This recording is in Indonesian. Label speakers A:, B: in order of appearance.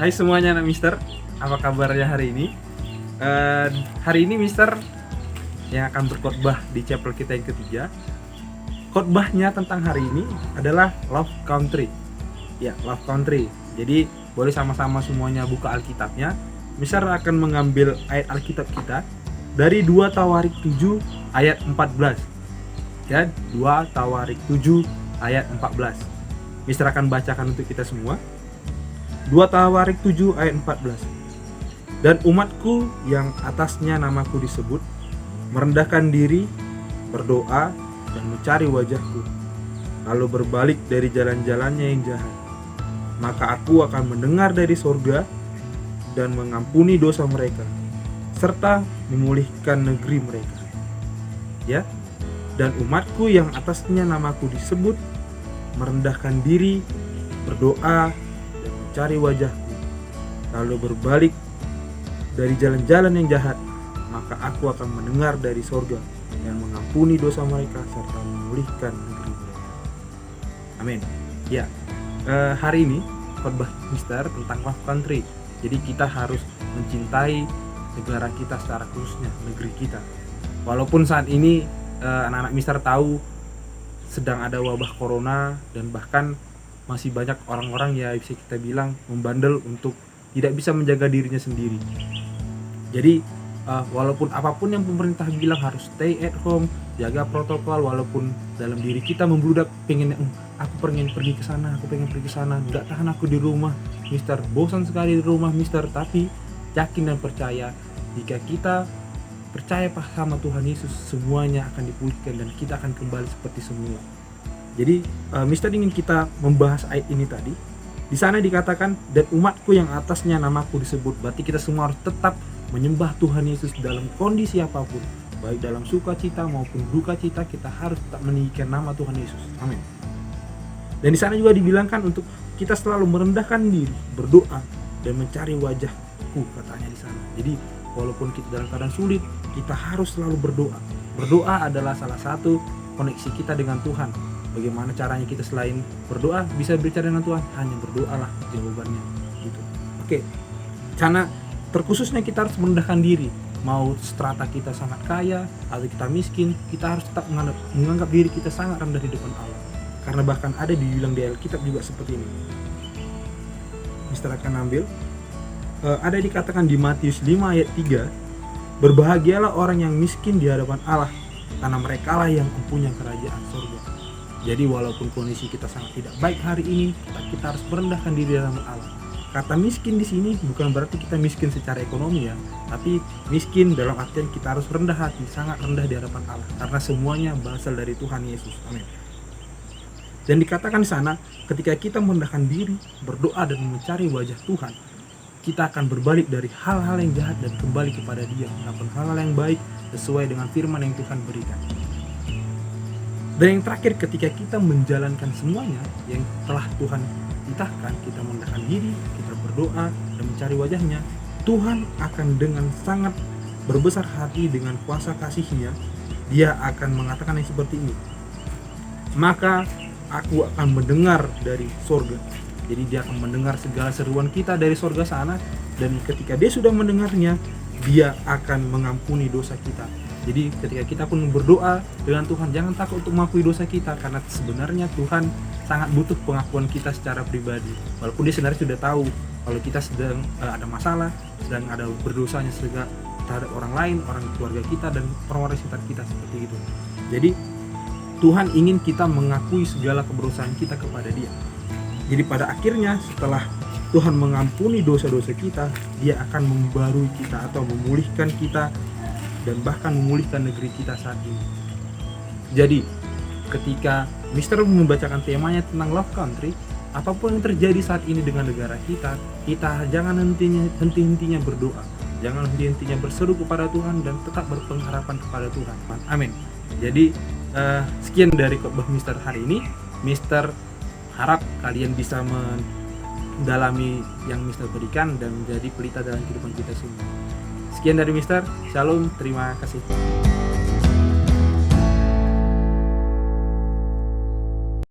A: Hai semuanya anak Mister, apa kabarnya hari ini? Hari ini Mister yang akan berkhotbah di chapel kita yang ketiga. Khotbahnya tentang hari ini adalah Love Country. Ya, Love Country. Jadi boleh sama-sama semuanya buka Alkitabnya. Mister akan mengambil ayat Alkitab kita dari 2 Tawarik 7 ayat 14. Ya, 2 Tawarik 7 ayat 14. Mister akan bacakan untuk kita semua. 2 Tawarik 7 ayat 14. Dan umatku yang atasnya namaku disebut merendahkan diri, berdoa dan mencari wajahku, lalu berbalik dari jalan-jalannya yang jahat, maka aku akan mendengar dari sorga dan mengampuni dosa mereka serta memulihkan negeri mereka. Ya, dan umatku yang atasnya namaku disebut merendahkan diri, berdoa dan mencari wajahku, lalu berbalik dari jalan-jalan yang jahat, maka aku akan mendengar dari sorga dan mengampuni dosa mereka serta memulihkan negeri mereka. Amin. Ya, hari ini khotbah Mister tentang Love Country. Jadi kita harus mencintai negara kita, secara khususnya negeri kita. Walaupun saat ini anak-anak Mister tahu sedang ada wabah corona dan bahkan masih banyak orang-orang ya bisa kita bilang membandel untuk tidak bisa menjaga dirinya sendiri. Jadi walaupun apapun yang pemerintah bilang harus stay at home, jaga protokol, walaupun dalam diri kita membludak pengen aku pengen pergi ke sana, nggak tahan aku di rumah, Mister, bosan sekali di rumah, Mister. Tapi yakin dan percaya, jika kita percaya sama Tuhan Yesus, semuanya akan dipulihkan dan kita akan kembali seperti semula. Jadi Mister ingin kita membahas ayat ini tadi. Di sana dikatakan, dan umatku yang atasnya namaku disebut. Berarti kita semua harus tetap menyembah Tuhan Yesus dalam kondisi apapun, baik dalam sukacita maupun duka cita, kita harus tetap meninggikan nama Tuhan Yesus. Amin. Dan di sana juga dibilangkan untuk kita selalu merendahkan diri, berdoa dan mencari wajahku, katanya di sana. Jadi walaupun kita dalam keadaan sulit, kita harus selalu berdoa. Berdoa adalah salah satu koneksi kita dengan Tuhan. Bagaimana caranya kita selain berdoa bisa berbicara dengan Tuhan? Hanya berdoalah jawabannya. Gitu. Oke. Karena terkhususnya kita harus merendahkan diri. Mau strata kita sangat kaya atau kita miskin, kita harus tetap menganggap diri kita sangat rendah di depan Allah. Karena bahkan ada dibilang di Alkitab juga seperti ini. Mister akan ambil. Ada dikatakan di Matius 5 ayat 3, berbahagialah orang yang miskin di hadapan Allah, karena merekalah yang mempunyai kerajaan surga. Jadi walaupun kondisi kita sangat tidak baik hari ini, kita harus merendahkan diri dalam Allah. Kata miskin di sini bukan berarti kita miskin secara ekonomi ya, tapi miskin dalam artian kita harus rendah hati, sangat rendah di hadapan Allah, karena semuanya berasal dari Tuhan Yesus. Amin. Dan dikatakan di sana, ketika kita merendahkan diri, berdoa dan mencari wajah Tuhan, kita akan berbalik dari hal-hal yang jahat dan kembali kepada Dia, melakukan hal-hal yang baik sesuai dengan firman yang Tuhan berikan. Dan yang terakhir, ketika kita menjalankan semuanya yang telah Tuhan titahkan, kita merendahkan diri, kita berdoa dan mencari wajahnya, Tuhan akan dengan sangat berbesar hati dengan kuasa kasih-Nya, Dia akan mengatakan yang seperti ini, maka aku akan mendengar dari sorga. Jadi Dia akan mendengar segala seruan kita dari sorga sana, dan ketika Dia sudah mendengarnya, Dia akan mengampuni dosa kita. Jadi ketika kita pun berdoa dengan Tuhan, jangan takut untuk mengakui dosa kita, karena sebenarnya Tuhan sangat butuh pengakuan kita secara pribadi. Walaupun Dia sebenarnya sudah tahu kalau kita sedang ada masalah, sedang ada berdosanya terhadap orang lain, orang keluarga kita dan orang-orang sekitar kita seperti itu. Jadi Tuhan ingin kita mengakui segala keberdosan kita kepada Dia. Jadi pada akhirnya setelah Tuhan mengampuni dosa-dosa kita, Dia akan membarui kita atau memulihkan kita dan bahkan memulihkan negeri kita saat ini. Jadi ketika Mister membacakan temanya tentang Love Country, apapun yang terjadi saat ini dengan negara kita, kita jangan henti-hentinya berdoa, jangan henti-hentinya berseru kepada Tuhan dan tetap berpengharapan kepada Tuhan. Amin. Jadi sekian dari khotbah Mister hari ini. Mister harap kalian bisa mendalami yang Mister berikan dan menjadi pelita dalam kehidupan kita semua. Sekian dari Mister, Shalom, terima kasih.